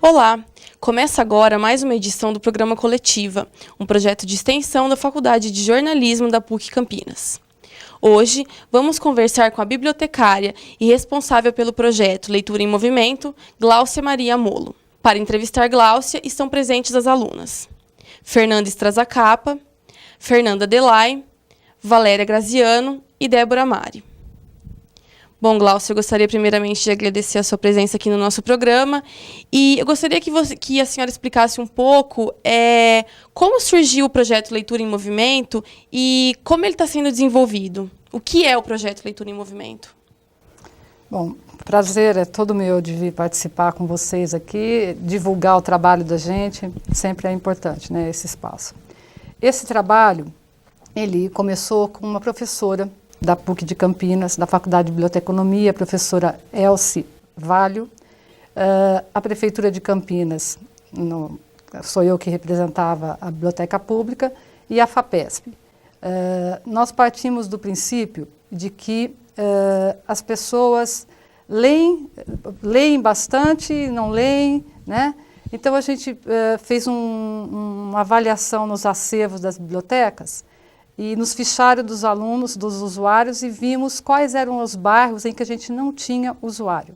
Olá! Começa agora mais uma edição do Programa Coletiva, um projeto de extensão da Faculdade de Jornalismo da PUC Campinas. Hoje, vamos conversar com a bibliotecária e responsável pelo projeto Leitura em Movimento, Gláucia Maria Molo. Para entrevistar Gláucia, estão presentes as alunas Fernanda Strazacapa, Fernanda Delay, Valéria Graziano e Débora Mari. Bom, Gláucia, eu gostaria primeiramente de agradecer a sua presença aqui no nosso programa e eu gostaria que a senhora explicasse um pouco como surgiu o projeto Leitura em Movimento e como ele está sendo desenvolvido. O que é o projeto Leitura em Movimento? Bom, prazer é todo meu de vir participar com vocês aqui, divulgar o trabalho da gente, sempre é importante, né, esse espaço. Esse trabalho, ele começou com uma professora da PUC de Campinas, da Faculdade de Biblioteconomia, a professora Elci Valho. A Prefeitura de Campinas, sou eu que representava a Biblioteca Pública, e a FAPESP. Nós partimos do princípio de que as pessoas leem bastante, não leem, né? Então a gente fez uma avaliação nos acervos das bibliotecas e nos fichários dos alunos, dos usuários, e vimos quais eram os bairros em que a gente não tinha usuário.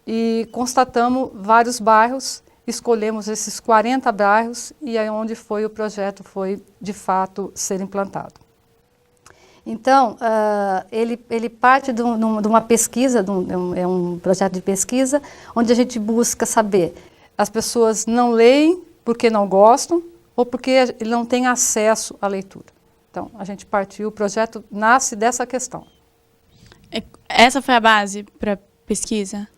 E constatamos vários bairros, escolhemos esses 40 bairros e é onde o projeto foi, de fato, ser implantado. Então, ele parte de uma pesquisa, é um projeto de pesquisa, onde a gente busca saber, as pessoas não leem porque não gostam ou porque não têm acesso à leitura. Então, a gente partiu, o projeto nasce dessa questão. Essa foi a base para a pesquisa?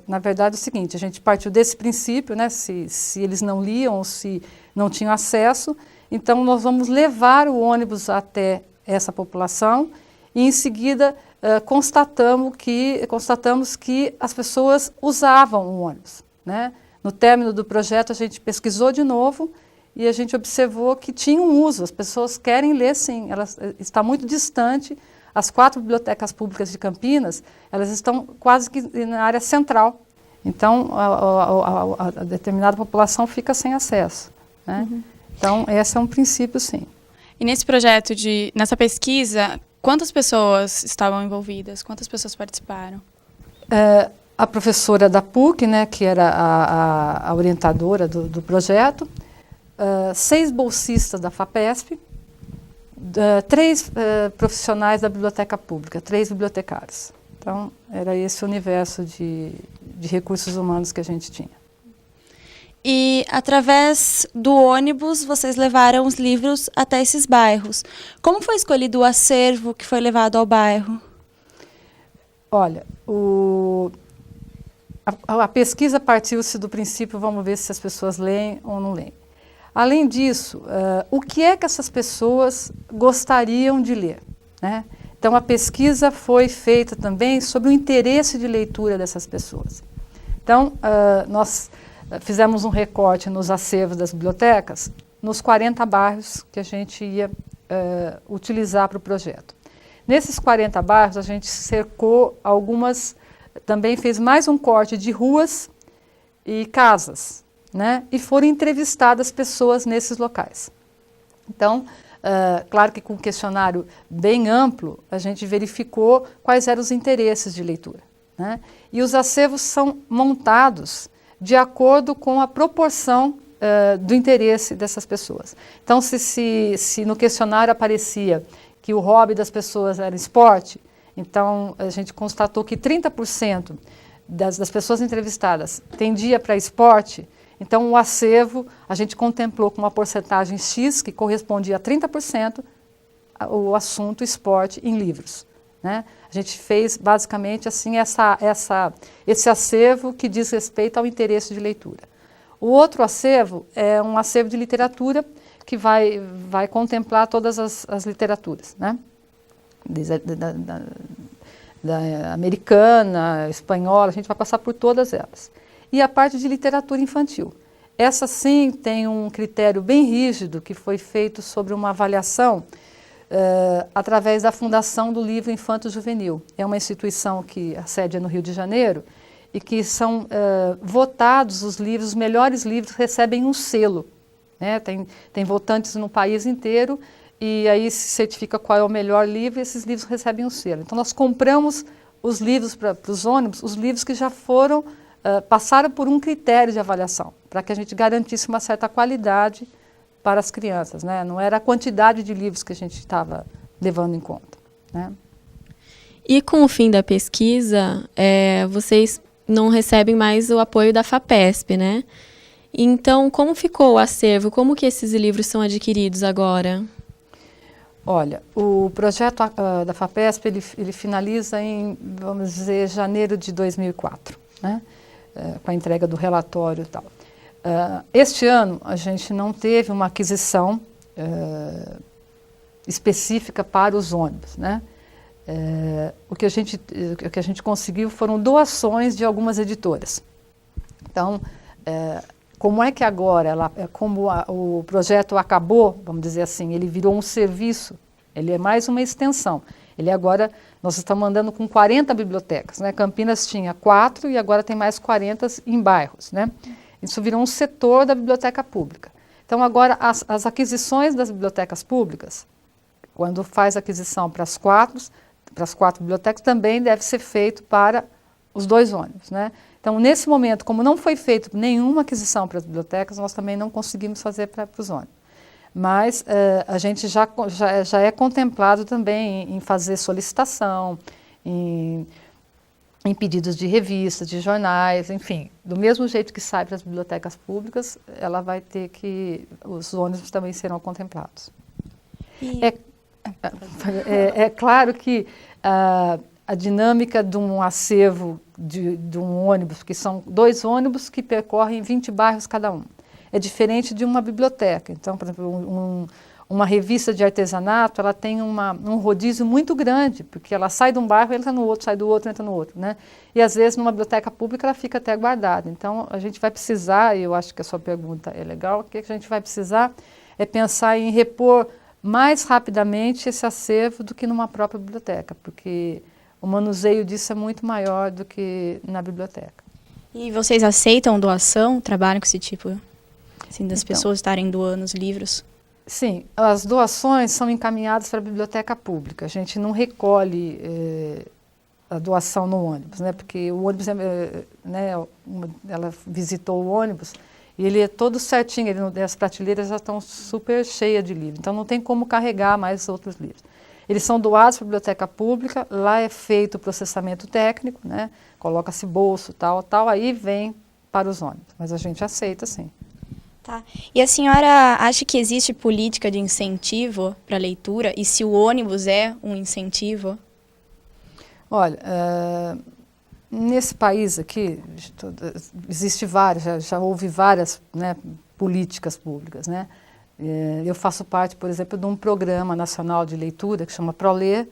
Na verdade, é o seguinte, a gente partiu desse princípio, né, se eles não liam ou se não tinham acesso, então nós vamos levar o ônibus até essa população e, em seguida, constatamos que as pessoas usavam o ônibus, né? No término do projeto, a gente pesquisou de novo e a gente observou que tinha um uso, as pessoas querem ler sim, está muito distante, as 4 bibliotecas públicas de Campinas, elas estão quase que na área central, então a determinada população fica sem acesso, né? Uhum. Então esse é um princípio sim. E nesse projeto, nessa pesquisa, quantas pessoas estavam envolvidas, quantas pessoas participaram? A professora da PUC, né, que era a orientadora do projeto, 6 bolsistas da FAPESP, 3 profissionais da biblioteca pública, 3 bibliotecários. Então, era esse o universo de recursos humanos que a gente tinha. E, através do ônibus, vocês levaram os livros até esses bairros. Como foi escolhido o acervo que foi levado ao bairro? Olha, a pesquisa partiu-se do princípio, vamos ver se as pessoas leem ou não leem. Além disso, o que é que essas pessoas gostariam de ler, né? Então, a pesquisa foi feita também sobre o interesse de leitura dessas pessoas. Então, nós fizemos um recorte nos acervos das bibliotecas, nos 40 bairros que a gente ia utilizar para o projeto. Nesses 40 bairros, a gente cercou também fez mais um corte de ruas e casas, né? E foram entrevistadas pessoas nesses locais. Então, claro que com um questionário bem amplo, a gente verificou quais eram os interesses de leitura, né? E os acervos são montados de acordo com a proporção do interesse dessas pessoas. Então, se no questionário aparecia que o hobby das pessoas era esporte, então a gente constatou que 30% das pessoas entrevistadas tendia para esporte. Então, o acervo, a gente contemplou com uma porcentagem X, que correspondia a 30%, o assunto esporte em livros, né? A gente fez, basicamente, assim, esse acervo que diz respeito ao interesse de leitura. O outro acervo é um acervo de literatura que vai contemplar todas as literaturas, né? Da americana, espanhola, a gente vai passar por todas elas. E a parte de literatura infantil. Essa sim tem um critério bem rígido que foi feito sobre uma avaliação através da Fundação do Livro Infanto Juvenil. É uma instituição que a sede é no Rio de Janeiro e que são votados os livros, os melhores livros recebem um selo. Né? Tem votantes no país inteiro e aí se certifica qual é o melhor livro e esses livros recebem um selo. Então nós compramos os livros para os ônibus, os livros que já foram, passaram por um critério de avaliação, para que a gente garantisse uma certa qualidade para as crianças, né? Não era a quantidade de livros que a gente estava levando em conta, né? E com o fim da pesquisa, vocês não recebem mais o apoio da FAPESP, né? Então, como ficou o acervo? Como que esses livros são adquiridos agora? Olha, o projeto da FAPESP, ele finaliza em, vamos dizer, janeiro de 2004, né? Com a entrega do relatório e tal. Este ano, a gente não teve uma aquisição específica para os ônibus, né? O que a gente conseguiu foram doações de algumas editoras. Então, como é que agora, como o projeto acabou, vamos dizer assim, ele virou um serviço, ele é mais uma extensão. Ele agora, nós estamos andando com 40 bibliotecas, né? Campinas tinha 4 e agora tem mais 40 em bairros, né? Isso virou um setor da biblioteca pública. Então, agora, as aquisições das bibliotecas públicas, quando faz aquisição para as quatro bibliotecas, também deve ser feito para os 2 ônibus, né? Então, nesse momento, como não foi feita nenhuma aquisição para as bibliotecas, nós também não conseguimos fazer para os ônibus. Mas a gente já é contemplado também em fazer solicitação, em pedidos de revistas, de jornais, enfim. Do mesmo jeito que sai para as bibliotecas públicas, ela vai ter que... Os ônibus também serão contemplados. É claro que a dinâmica de um acervo de um ônibus, que são 2 ônibus que percorrem 20 bairros cada um, é diferente de uma biblioteca. Então, por exemplo, uma revista de artesanato, ela tem um rodízio muito grande, porque ela sai de um bairro, entra no outro, sai do outro, entra no outro, né? E às vezes numa biblioteca pública ela fica até guardada. Então a gente vai precisar, e eu acho que a sua pergunta é legal, o que a gente vai precisar é pensar em repor mais rapidamente esse acervo do que numa própria biblioteca, porque o manuseio disso é muito maior do que na biblioteca. E vocês aceitam doação? Trabalham com esse tipo, assim, das pessoas estarem doando os livros? Sim, as doações são encaminhadas para a biblioteca pública. A gente não recolhe a doação no ônibus, né? Porque o ônibus, ela visitou o ônibus e ele é todo certinho, as prateleiras já estão super cheias de livros, então não tem como carregar mais outros livros. Eles são doados para a biblioteca pública, lá é feito o processamento técnico, né? Coloca-se bolso, tal, aí vem para os ônibus, mas a gente aceita, sim. Tá. E a senhora acha que existe política de incentivo para a leitura? E se o ônibus é um incentivo? Olha, nesse país aqui, existe várias, já houve várias, né, políticas públicas, né? Eu faço parte, por exemplo, de um programa nacional de leitura que chama ProLer,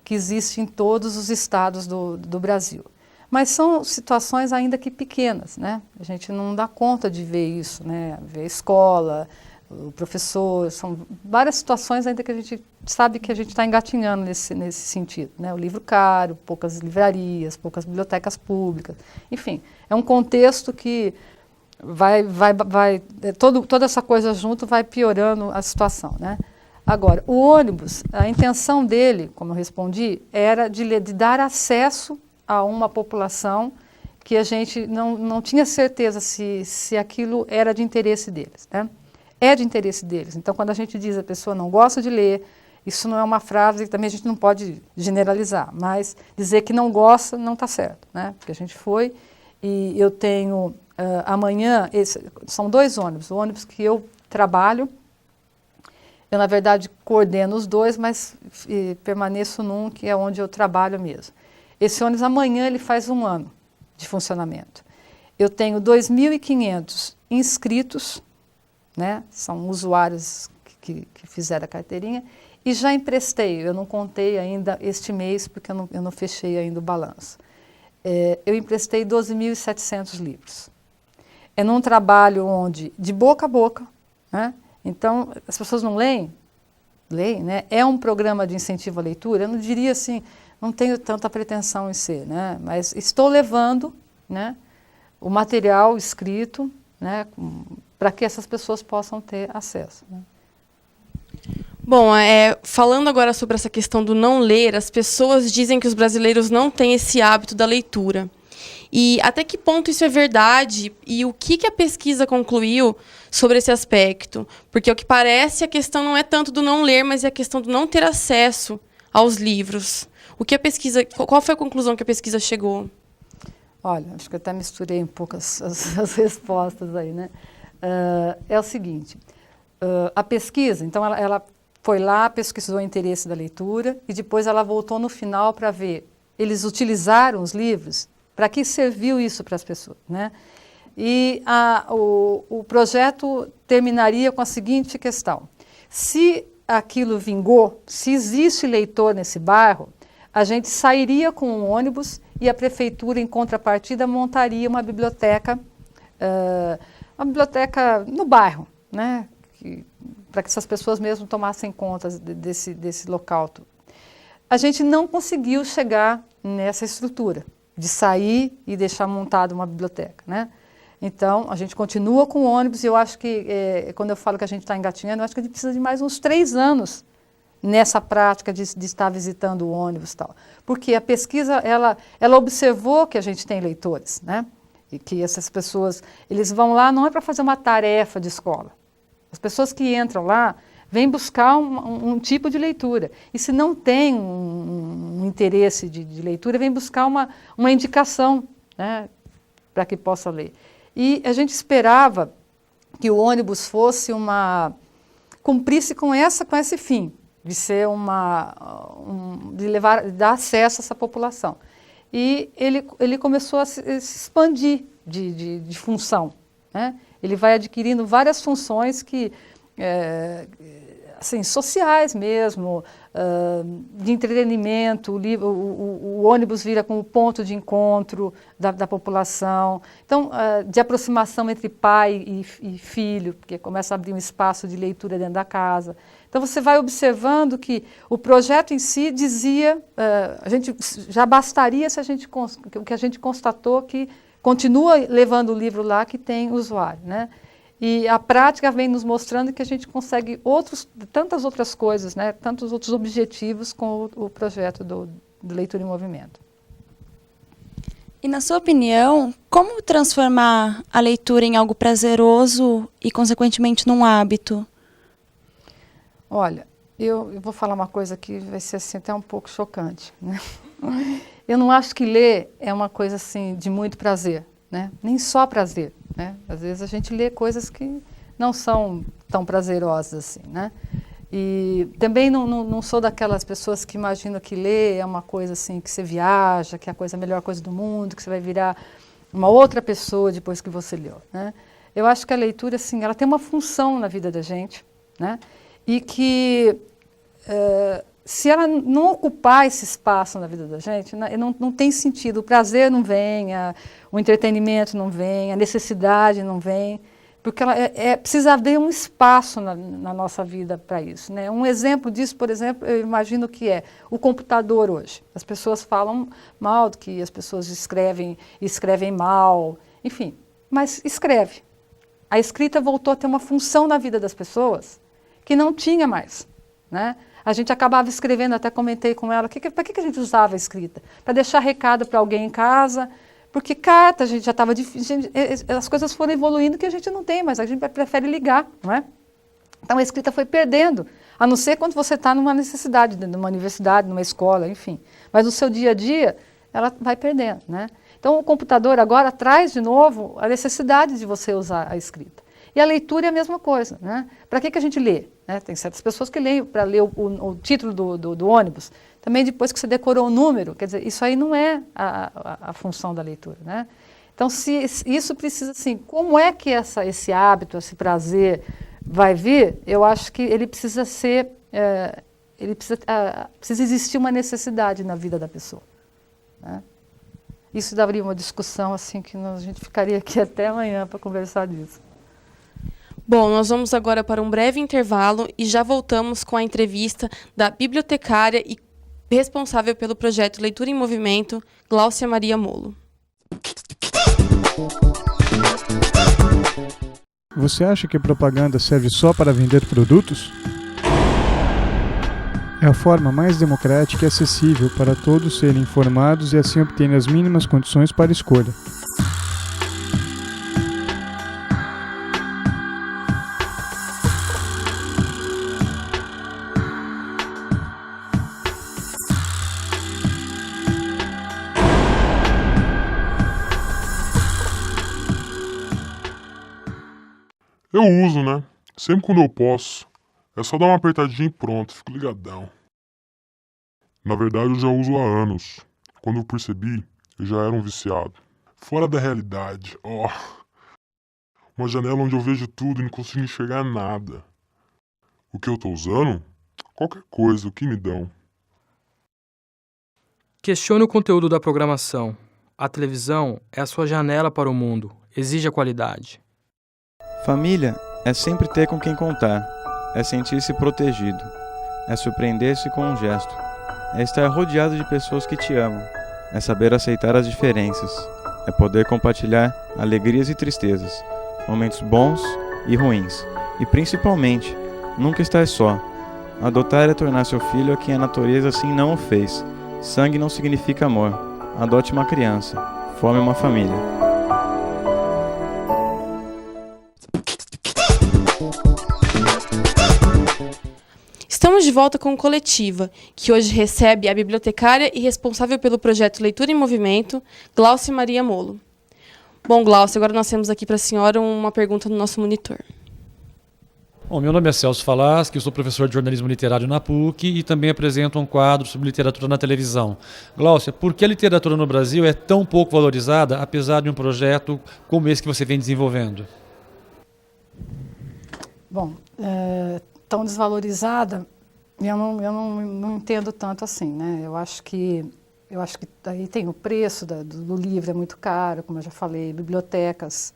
que existe em todos os estados do Brasil. Mas são situações ainda que pequenas, né? A gente não dá conta de ver isso, né? Ver a escola, o professor, são várias situações ainda que a gente sabe que a gente está engatinhando nesse sentido, né? O livro caro, poucas livrarias, poucas bibliotecas públicas, enfim, é um contexto que toda essa coisa junto vai piorando a situação, né? Agora, o ônibus, a intenção dele, como eu respondi, era de dar acesso a uma população que a gente não tinha certeza se aquilo era de interesse deles, né? É de interesse deles. Então, quando a gente diz a pessoa não gosta de ler, isso não é uma frase que também a gente não pode generalizar, mas dizer que não gosta não está certo, né? Porque a gente foi e eu tenho amanhã, são 2 ônibus, o ônibus que eu trabalho, eu na verdade coordeno os 2, mas permaneço num que é onde eu trabalho mesmo. Esse ônibus amanhã ele faz 1 ano de funcionamento. Eu tenho 2.500 inscritos, né? São usuários que fizeram a carteirinha, e já emprestei, eu não contei ainda este mês, porque eu não fechei ainda o balanço. Eu emprestei 12.700 livros. é num trabalho onde, de boca a boca, né? Então, as pessoas não leem, né? É um programa de incentivo à leitura, eu não diria assim, não tenho tanta pretensão em ser, né? Mas estou levando, né, o material escrito, né, para que essas pessoas possam ter acesso, né? Bom, falando agora sobre essa questão do não ler, as pessoas dizem que os brasileiros não têm esse hábito da leitura. E até que ponto isso é verdade? E o que a pesquisa concluiu sobre esse aspecto? Porque, ao que parece, a questão não é tanto do não ler, mas é a questão do não ter acesso aos livros. Qual foi a conclusão que a pesquisa chegou? Olha, acho que eu até misturei um pouco as respostas aí, né? É o seguinte, a pesquisa, então ela foi lá, pesquisou o interesse da leitura e depois ela voltou no final para ver, eles utilizaram os livros, para que serviu isso para as pessoas, né? E o projeto terminaria com a seguinte questão: se aquilo vingou, se existe leitor nesse bairro, a gente sairia com um ônibus e a prefeitura, em contrapartida, montaria uma biblioteca no bairro, né? Para que essas pessoas mesmo tomassem conta desse local. A gente não conseguiu chegar nessa estrutura de sair e deixar montada uma biblioteca, né? Então, a gente continua com o ônibus e eu acho que, quando eu falo que a gente está engatinhando, eu acho que a gente precisa de mais uns 3 anos nessa prática de estar visitando o ônibus e tal. Porque a pesquisa, ela observou que a gente tem leitores, né? E que essas pessoas, eles vão lá não é para fazer uma tarefa de escola. As pessoas que entram lá vêm buscar um tipo de leitura. E se não tem um interesse de leitura, vem buscar uma indicação, né, para que possa ler. E a gente esperava que o ônibus cumprisse com esse fim, de ser de dar acesso a essa população. E ele começou a se expandir de função, né? Ele vai adquirindo várias funções assim, sociais mesmo, de entretenimento, o ônibus vira como ponto de encontro da população, então, de aproximação entre pai e filho, porque começa a abrir um espaço de leitura dentro da casa. Então, você vai observando que o projeto em si dizia, já bastaria se o que a gente constatou que continua levando o livro lá que tem usuário, né? E a prática vem nos mostrando que a gente consegue tantas outras coisas, né? Tantos outros objetivos com o projeto do Leitura em Movimento. E, na sua opinião, como transformar a leitura em algo prazeroso e, consequentemente, num hábito? Olha, eu vou falar uma coisa que vai ser assim, até um pouco chocante, né? Eu não acho que ler é uma coisa assim de muito prazer, né? Nem só prazer, né? Às vezes a gente lê coisas que não são tão prazerosas assim, né? E também não sou daquelas pessoas que imaginam que ler é uma coisa assim que você viaja, que é a melhor coisa do mundo, que você vai virar uma outra pessoa depois que você leu, né? Eu acho que a leitura, assim, ela tem uma função na vida da gente, né? E que se ela não ocupar esse espaço na vida da gente, não tem sentido. O prazer não vem, o entretenimento não vem, a necessidade não vem, porque ela precisa haver um espaço na nossa vida para isso, né? Um exemplo disso, por exemplo, eu imagino que é o computador hoje. As pessoas falam mal do que as pessoas escrevem mal, enfim, mas escreve. A escrita voltou a ter uma função na vida das pessoas que não tinha mais, né? A gente acabava escrevendo, até comentei com ela, para que a gente usava a escrita? Para deixar recado para alguém em casa, porque carta a gente já estava difícil, as coisas foram evoluindo que a gente não tem, mas a gente prefere ligar, não é? Então a escrita foi perdendo, a não ser quando você está numa necessidade, numa universidade, numa escola, enfim. Mas no seu dia a dia, ela vai perdendo, né? Então o computador agora traz de novo a necessidade de você usar a escrita. E a leitura é a mesma coisa, né? Para que a gente lê? Né? Tem certas pessoas que leem para ler o título do ônibus. Também depois que você decorou o número, quer dizer, isso aí não é a função da leitura, né? Então, se isso precisa, assim, como é que esse hábito, esse prazer vai vir? Eu acho que ele precisa ser, precisa existir uma necessidade na vida da pessoa, né? isso daria uma discussão assim que a gente ficaria aqui até amanhã para conversar disso. Bom, nós vamos agora para um breve intervalo e já voltamos com a entrevista da bibliotecária e responsável pelo projeto Leitura em Movimento, Gláucia Maria Molo. Você acha que propaganda serve só para vender produtos? É a forma mais democrática e acessível para todos serem informados e assim obterem as mínimas condições para escolha. Eu uso, né? Sempre quando eu posso. É só dar uma apertadinha e pronto, fico ligadão. Na verdade, eu já uso há anos. Quando eu percebi, eu já era um viciado. Fora da realidade, ó. Uma janela onde eu vejo tudo e não consigo enxergar nada. O que eu tô usando? Qualquer coisa, o que me dão. Questione o conteúdo da programação. A televisão é a sua janela para o mundo. Exige a qualidade. Família é sempre ter com quem contar. É sentir-se protegido. É surpreender-se com um gesto. É estar rodeado de pessoas que te amam. É saber aceitar as diferenças. É poder compartilhar alegrias e tristezas, momentos bons e ruins. E principalmente, nunca estar só. Adotar é tornar seu filho a quem a natureza assim não o fez. Sangue não significa amor. Adote uma criança. Forme uma família. Estamos de volta com o Coletiva, que hoje recebe a bibliotecária e responsável pelo projeto Leitura em Movimento, Gláucia Maria Molo. Bom, Gláucia, agora nós temos aqui para a senhora uma pergunta no nosso monitor. Bom, meu nome é Celso Falaschi, eu sou professor de jornalismo literário na PUC e também apresento um quadro sobre literatura na televisão. Gláucia, por que a literatura no Brasil é tão pouco valorizada, apesar de um projeto como esse que você vem desenvolvendo? Bom, tão desvalorizada, eu não entendo tanto assim, né? Eu acho que aí tem o preço do livro, é muito caro, como eu já falei, bibliotecas,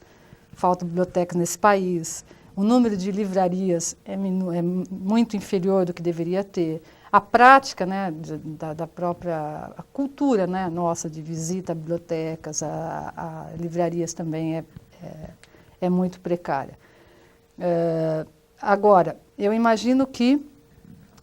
faltam bibliotecas nesse país, o número de livrarias é muito inferior do que deveria ter, a prática, né, da própria a cultura, né, nossa de visita a bibliotecas, a livrarias também é muito precária. Agora, eu imagino que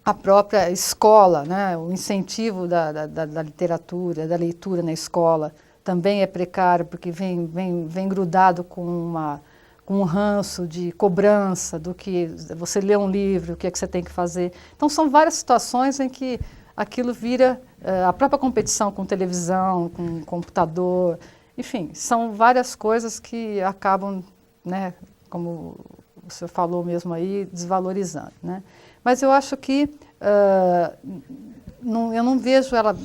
a própria escola, né, o incentivo da literatura, da leitura na escola, também é precário, porque vem grudado com um ranço de cobrança do que você lê um livro, o que é que você tem que fazer. Então, são várias situações em que aquilo vira a própria competição com televisão, com computador, enfim, são várias coisas que acabam, né, como o senhor falou mesmo aí, desvalorizando, né? Mas eu acho que eu não vejo ela,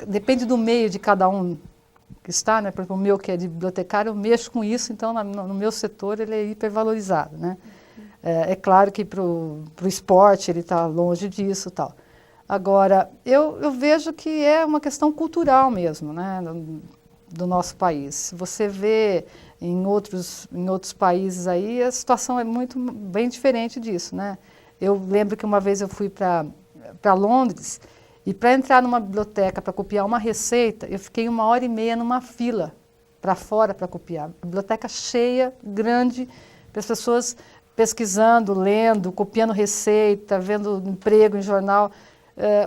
depende do meio de cada um que está, né? Por exemplo, o meu que é de bibliotecário, eu mexo com isso, então no meu setor ele é hipervalorizado, né? É claro que para o esporte ele está longe disso e tal. Agora, eu vejo que é uma questão cultural mesmo, né? Do nosso país. Você vê em outros países aí, a situação é bem diferente disso, né? Eu lembro que uma vez eu fui para Londres e para entrar numa biblioteca para copiar uma receita, eu fiquei 1h30 numa fila para fora para copiar. A biblioteca cheia, grande, as pessoas pesquisando, lendo, copiando receita, vendo emprego em jornal.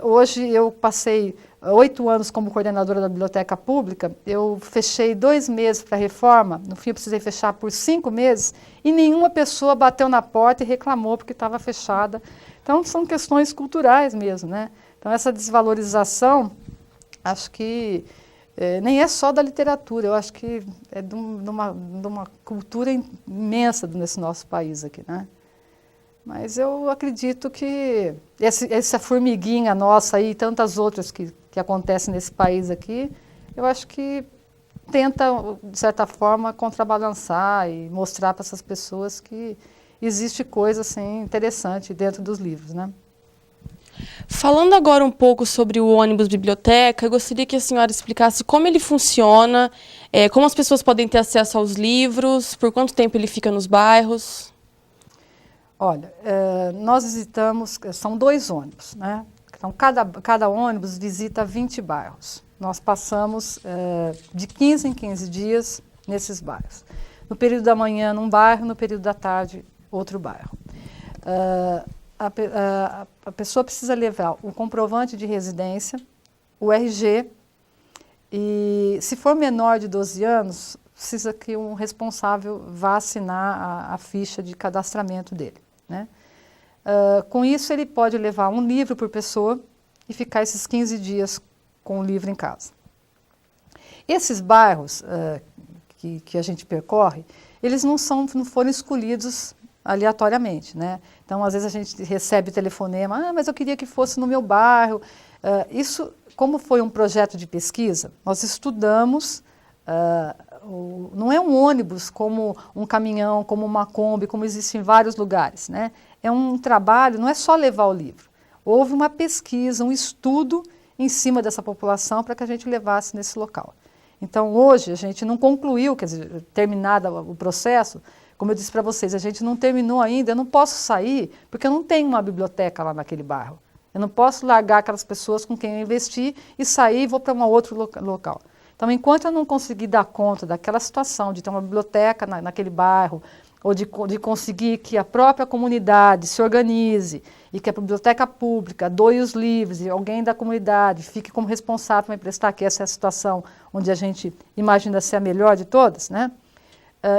Hoje eu passei 8 anos como coordenadora da biblioteca pública, eu fechei 2 meses para a reforma, no fim eu precisei fechar por 5 meses, e nenhuma pessoa bateu na porta e reclamou porque estava fechada. Então são questões culturais mesmo, né? Então essa desvalorização, acho que nem é só da literatura, eu acho que é de uma cultura imensa nesse nosso país aqui, né? Mas eu acredito que essa formiguinha nossa aí, e tantas outras que acontecem nesse país aqui, eu acho que tenta, de certa forma, contrabalançar e mostrar para essas pessoas que existe coisa assim, interessante dentro dos livros, né? Falando agora um pouco sobre o ônibus biblioteca, eu gostaria que a senhora explicasse como ele funciona, como as pessoas podem ter acesso aos livros, por quanto tempo ele fica nos bairros. Olha, nós visitamos, são 2 ônibus, né? Então, cada ônibus visita 20 bairros. Nós passamos de 15 em 15 dias nesses bairros. No período da manhã, num bairro, no período da tarde, outro bairro. A pessoa precisa levar o comprovante de residência, o RG, e se for menor de 12 anos, precisa que um responsável vá assinar a ficha de cadastramento dele, né? Com isso, ele pode levar um livro por pessoa e ficar esses 15 dias com o livro em casa. Esses bairros que a gente percorre, eles não foram escolhidos aleatoriamente, né? Então, às vezes a gente recebe telefonema, mas eu queria que fosse no meu bairro. Isso, como foi um projeto de pesquisa, nós estudamos, não é um ônibus como um caminhão, como uma Kombi, como existe em vários lugares, né? É um trabalho, não é só levar o livro. Houve uma pesquisa, um estudo em cima dessa população para que a gente levasse nesse local. Então, hoje, a gente não concluiu, quer dizer, terminado o processo, como eu disse para vocês, a gente não terminou ainda, eu não posso sair, porque eu não tenho uma biblioteca lá naquele bairro. Eu não posso largar aquelas pessoas com quem eu investi e sair e vou para um outro local. Então, enquanto eu não conseguir dar conta daquela situação de ter uma biblioteca naquele bairro, ou de conseguir que a própria comunidade se organize e que a biblioteca pública doe os livros e alguém da comunidade fique como responsável para emprestar, que essa é a situação onde a gente imagina ser a melhor de todas, né?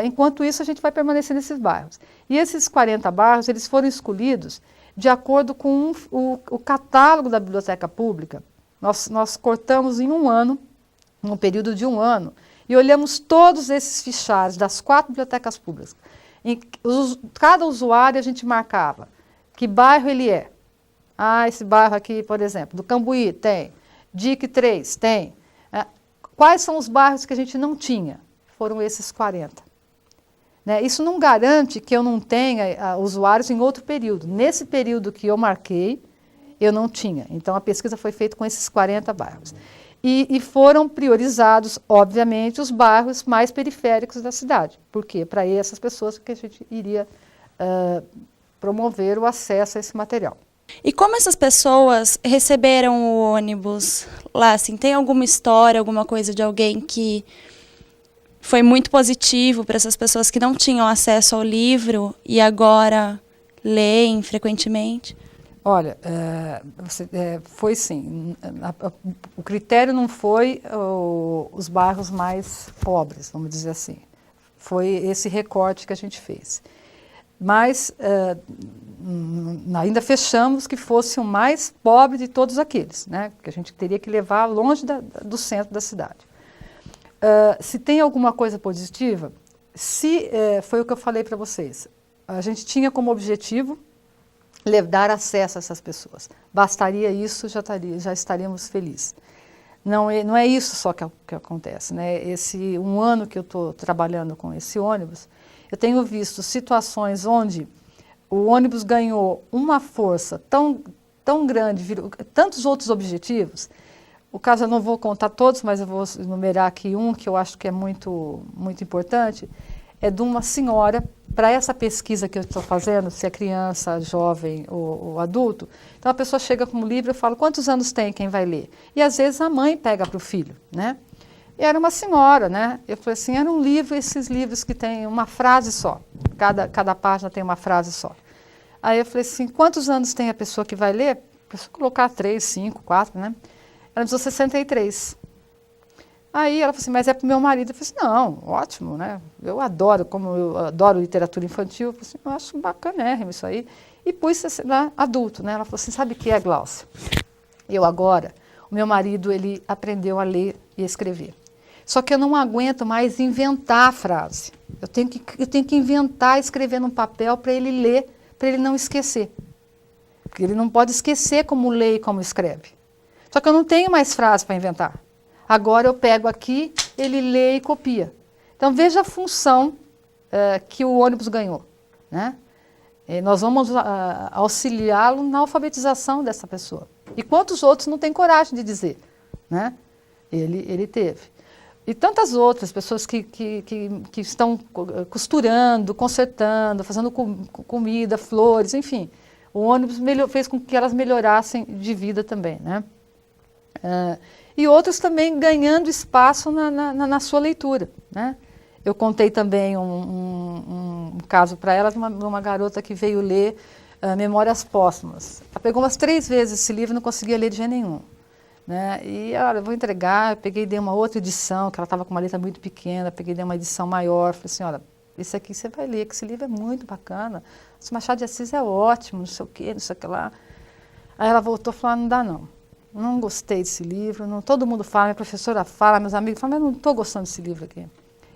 Enquanto isso, a gente vai permanecer nesses bairros. E esses 40 bairros, eles foram escolhidos de acordo com o catálogo da biblioteca pública. Nós cortamos em um ano, num período de um ano, e olhamos todos esses fichários das 4 bibliotecas públicas. Cada usuário a gente marcava que bairro ele é. Esse bairro aqui, por exemplo, do Cambuí tem, DIC 3 tem. Quais são os bairros que a gente não tinha? Foram esses 40. Né? Isso não garante que eu não tenha usuários em outro período. Nesse período que eu marquei, eu não tinha. Então, a pesquisa foi feita com esses 40 bairros. E foram priorizados, obviamente, os bairros mais periféricos da cidade. Por quê? Para essas pessoas que a gente iria promover o acesso a esse material. E como essas pessoas receberam o ônibus lá? Assim, tem alguma história, alguma coisa de alguém que foi muito positivo para essas pessoas que não tinham acesso ao livro e agora leem frequentemente? Olha, foi sim. O critério não foi os bairros mais pobres, vamos dizer assim. Foi esse recorte que a gente fez. Mas ainda fechamos que fosse o mais pobre de todos aqueles, né? Que a gente teria que levar longe do centro da cidade. Se tem alguma coisa positiva, foi o que eu falei para vocês. A gente tinha como objetivo dar acesso a essas pessoas. Bastaria isso, já estaríamos felizes. Não é isso só que acontece, né? Esse um ano que eu estou trabalhando com esse ônibus, eu tenho visto situações onde o ônibus ganhou uma força tão grande, tantos outros objetivos. O caso eu não vou contar todos, mas eu vou enumerar aqui um que eu acho que é muito, muito importante, é de uma senhora, para essa pesquisa que eu estou fazendo, se é criança, jovem ou adulto. Então a pessoa chega com um livro, eu falo, quantos anos tem quem vai ler? E às vezes a mãe pega para o filho, né? E era uma senhora, né? Eu falei assim, era um livro, esses livros que tem uma frase só, cada página tem uma frase só. Aí eu falei assim, quantos anos tem a pessoa que vai ler? A pessoa colocar 3, 5, 4, né? Ela disse 63. Aí ela falou assim, mas é para o meu marido. Eu falei assim, não, ótimo, né? Eu adoro literatura infantil. Eu falei assim, eu acho bacanérrimo isso aí. E pus lá, adulto, né? Ela falou assim, sabe o que é, Glaucia? O meu marido, ele aprendeu a ler e a escrever. Só que eu não aguento mais inventar a frase. Eu tenho que inventar, escrever num papel para ele ler, para ele não esquecer. Porque ele não pode esquecer como lê e como escreve. Só que eu não tenho mais frase para inventar. Agora eu pego aqui, ele lê e copia. Então veja a função que o ônibus ganhou, né? E nós vamos auxiliá-lo na alfabetização dessa pessoa. E quantos outros não têm coragem de dizer, né? Ele teve. E tantas outras pessoas que estão costurando, consertando, fazendo comida, flores, enfim. O ônibus fez com que elas melhorassem de vida também, né? E outros também ganhando espaço na sua leitura, né? Eu contei também um caso para ela de uma garota que veio ler Memórias Póstumas. Ela pegou umas 3 vezes esse livro e não conseguia ler de jeito nenhum, né? E olha, eu vou entregar, eu peguei e dei uma outra edição, que ela estava com uma letra muito pequena, peguei e dei uma edição maior, falei assim, olha, esse aqui você vai ler, que esse livro é muito bacana, esse Machado de Assis é ótimo, não sei o quê, não sei o que lá. Aí ela voltou e falou, não dá não gostei desse livro, todo mundo fala, minha professora fala, meus amigos falam, mas eu não estou gostando desse livro aqui.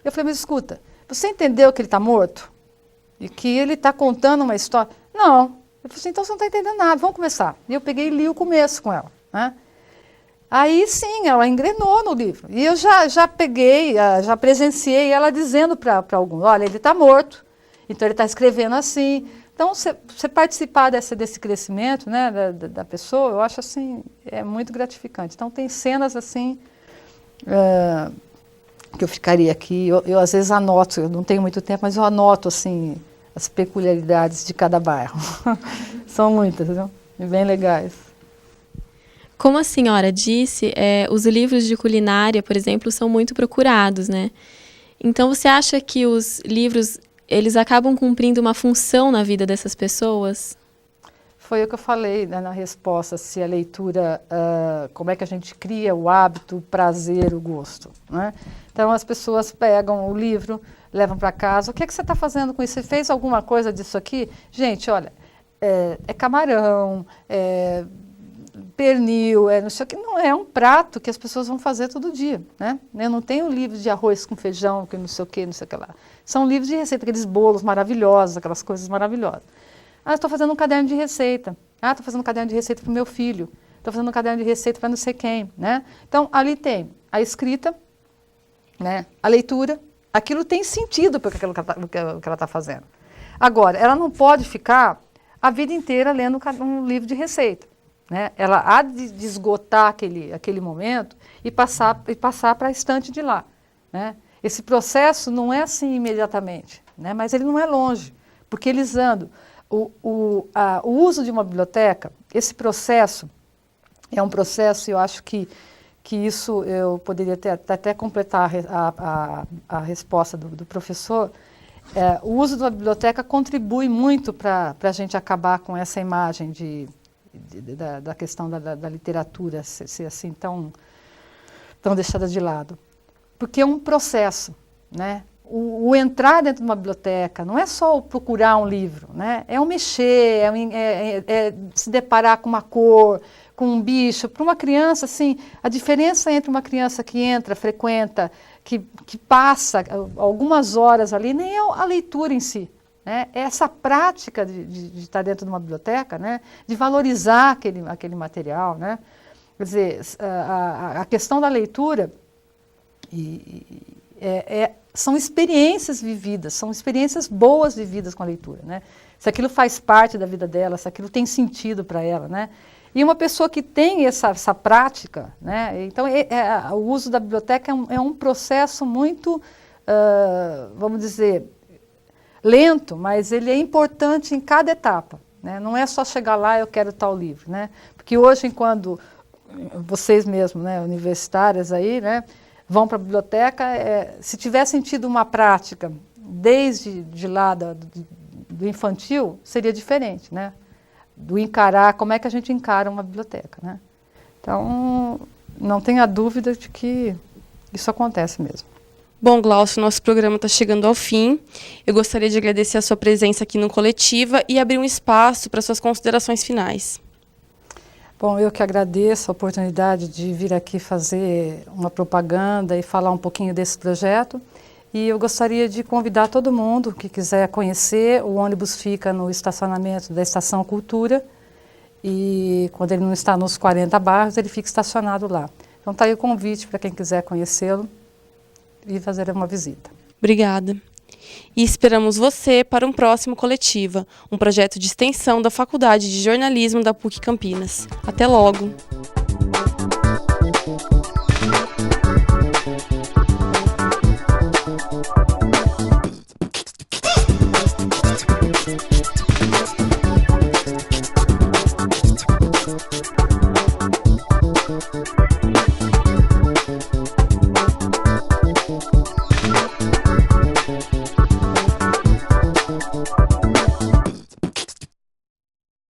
Eu falei, mas escuta, você entendeu que ele está morto? E que ele está contando uma história? Não. Eu falei assim, então você não está entendendo nada, vamos começar. E eu peguei e li o começo com ela, né? Aí sim, ela engrenou no livro. E eu já peguei, já presenciei ela dizendo para alguns, olha, ele está morto, então ele está escrevendo assim. Então, você participar desse crescimento, né, da pessoa, eu acho assim, é muito gratificante. Então, tem cenas assim, que eu ficaria aqui, eu às vezes anoto, eu não tenho muito tempo, mas eu anoto assim, as peculiaridades de cada bairro. São muitas, viu? E bem legais. Como a senhora disse, os livros de culinária, por exemplo, são muito procurados, né? Então, você acha que os livros, eles acabam cumprindo uma função na vida dessas pessoas? Foi o que eu falei, né, na resposta, se a leitura, como é que a gente cria o hábito, o prazer, o gosto, né? Então, as pessoas pegam o livro, levam para casa, o que é que você está fazendo com isso? Você fez alguma coisa disso aqui? Gente, olha, é camarão, pernil, não sei o que, não é um prato que as pessoas vão fazer todo dia, né? Eu não tenho livros de arroz com feijão, que não sei o que lá. São livros de receita, aqueles bolos maravilhosos, aquelas coisas maravilhosas. Ah, estou fazendo um caderno de receita. Ah, estou fazendo um caderno de receita para o meu filho. Estou fazendo um caderno de receita para não sei quem, né? Então, ali tem a escrita, né? A leitura, aquilo tem sentido para aquilo que ela está fazendo. Agora, ela não pode ficar a vida inteira lendo um livro de receita, né? Ela há de esgotar aquele momento e passar para a estante de lá, né? Esse processo não é assim imediatamente, né? Mas ele não é longe, porque eles andam. O uso de uma biblioteca, esse processo é um processo, eu acho que isso eu poderia até completar a resposta do professor. O uso da biblioteca contribui muito para a gente acabar com essa imagem da questão da literatura ser assim tão deixada de lado. Porque é um processo, né? O entrar dentro de uma biblioteca não é só o procurar um livro, né? É o mexer, é se deparar com uma cor, com um bicho. Para uma criança, assim, a diferença entre uma criança que entra, frequenta, que passa algumas horas ali, nem é a leitura em si, né? É essa prática de estar dentro de uma biblioteca, né? De valorizar aquele material, né? Quer dizer, a questão da leitura são experiências vividas, são experiências boas vividas com a leitura, né? Se aquilo faz parte da vida dela, se aquilo tem sentido para ela, né? E uma pessoa que tem essa prática, né? Então, o uso da biblioteca é um processo muito, vamos dizer, lento, mas ele é importante em cada etapa, né? Não é só chegar lá, eu quero tal livro, né? Porque hoje, quando vocês mesmos, né, universitárias aí, né, vão para a biblioteca, se tivessem tido uma prática desde lá do infantil, seria diferente, né? Do encarar, como é que a gente encara uma biblioteca, né? Então, não tenha dúvida de que isso acontece mesmo. Bom, Glaucio, nosso programa está chegando ao fim. Eu gostaria de agradecer a sua presença aqui no Coletiva e abrir um espaço para suas considerações finais. Bom, eu que agradeço a oportunidade de vir aqui fazer uma propaganda e falar um pouquinho desse projeto. E eu gostaria de convidar todo mundo que quiser conhecer. O ônibus fica no estacionamento da Estação Cultura e quando ele não está nos 40 bairros, ele fica estacionado lá. Então está aí o convite para quem quiser conhecê-lo e fazer uma visita. Obrigada. E esperamos você para um próximo Coletiva, um projeto de extensão da Faculdade de Jornalismo da PUC Campinas. Até logo!